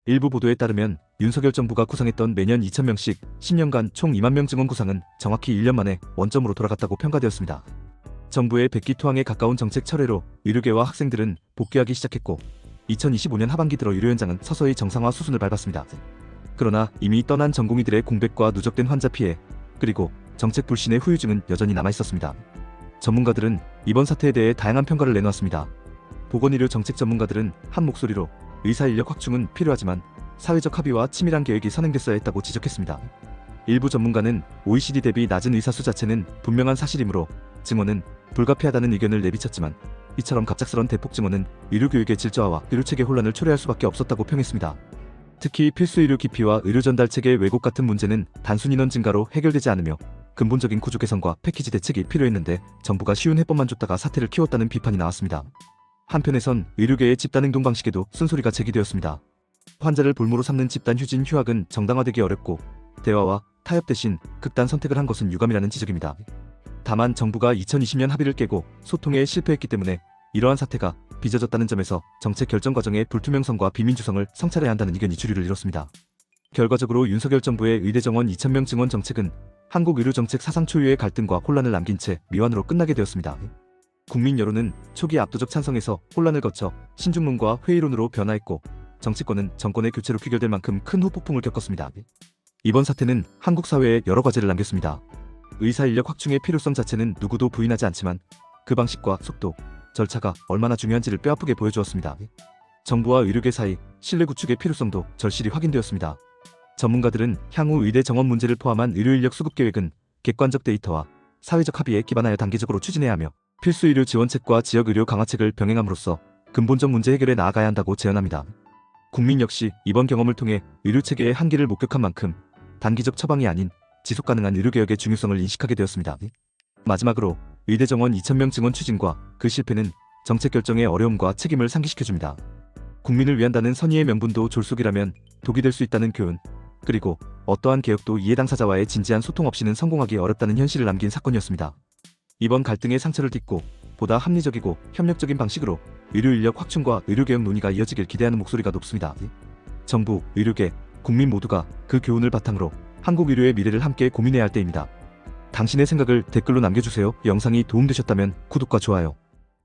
일부 보도에 따르면 윤석열 정부가 구상했던 매년 2,000명씩 10년간 총 2만 명 증원 구상은 정확히 1년 만에 원점으로 돌아갔다고 평가되었습니다. 정부의 백기투항에 가까운 정책 철회로 의료계와 학생들은 복귀하기 시작했고 2025년 하반기 들어 의료 현장은 서서히 정상화 수순을 밟았습니다. 그러나 이미 떠난 전공의들의 공백과 누적된 환자 피해, 그리고 정책 불신의 후유증은 여전히 남아있었습니다. 전문가들은 이번 사태에 대해 다양한 평가를 내놓았습니다. 보건의료 정책 전문가들은 한 목소리로 의사 인력 확충은 필요하지만 사회적 합의와 치밀한 계획이 선행됐어야 했다고 지적했습니다. 일부 전문가는 OECD 대비 낮은 의사 수 자체는 분명한 사실이므로 증원은 불가피하다는 의견을 내비쳤지만 이처럼 갑작스런 대폭 증원은 의료교육의 질저화와 의료체계 혼란을 초래할 수밖에 없었다고 평했습니다. 특히 필수 의료 기피와 의료 전달 체계 왜곡 같은 문제는 단순 인원 증가로 해결되지 않으며 근본적인 구조 개선과 패키지 대책이 필요했는데 정부가 쉬운 해법만 줬다가 사태를 키웠다는 비판이 나왔습니다. 한편에선 의료계의 집단 행동 방식에도 쓴소리가 제기되었습니다. 환자를 볼모로 삼는 집단 휴진 휴학은 정당화되기 어렵고 대화와 타협 대신 극단 선택을 한 것은 유감이라는 지적입니다. 다만 정부가 2020년 합의를 깨고 소통에 실패했기 때문에 이러한 사태가 빚어졌다는 점에서 정책 결정 과정의 불투명성과 비민주성을 성찰해야 한다는 의견이 주류를 이뤘습니다. 결과적으로 윤석열 정부의 의대 정원 2,000명 증원 정책은 한국 의료 정책 사상 초유의 갈등과 혼란을 남긴 채 미완으로 끝나게 되었습니다. 국민 여론은 초기 압도적 찬성에서 혼란을 거쳐 신중론과 회의론으로 변화했고 정치권은 정권의 교체로 귀결될 만큼 큰 후폭풍을 겪었습니다. 이번 사태는 한국 사회에 여러 과제를 남겼습니다. 의사 인력 확충의 필요성 자체는 누구도 부인하지 않지만 그 방식과 속도, 절차가 얼마나 중요한지를 뼈아프게 보여주었습니다. 정부와 의료계 사이 신뢰 구축의 필요성도 절실히 확인되었습니다. 전문가들은 향후 의대 정원 문제를 포함한 의료 인력 수급 계획은 객관적 데이터와 사회적 합의에 기반하여 단계적으로 추진해야 하며 필수 의료 지원책과 지역 의료 강화책을 병행함으로써 근본적 문제 해결에 나아가야 한다고 제안합니다. 국민 역시 이번 경험을 통해 의료 체계의 한계를 목격한 만큼 단기적 처방이 아닌 지속 가능한 의료개혁의 중요성을 인식하게 되었습니다. 마지막으로 의대 정원 2,000명 증원 추진과 그 실패는 정책 결정의 어려움과 책임을 상기시켜줍니다. 국민을 위한다는 선의의 명분도 졸속이라면 독이 될 수 있다는 교훈, 그리고 어떠한 개혁도 이해 당사자와의 진지한 소통 없이는 성공하기 어렵다는 현실을 남긴 사건이었습니다. 이번 갈등의 상처를 딛고 보다 합리적이고 협력적인 방식으로 의료 인력 확충과 의료개혁 논의가 이어지길 기대하는 목소리가 높습니다. 정부, 의료계, 국민 모두가 그 교훈을 바탕으로 한국 의료의 미래를 함께 고민해야 할 때입니다. 당신의 생각을 댓글로 남겨주세요. 영상이 도움되셨다면 구독과 좋아요,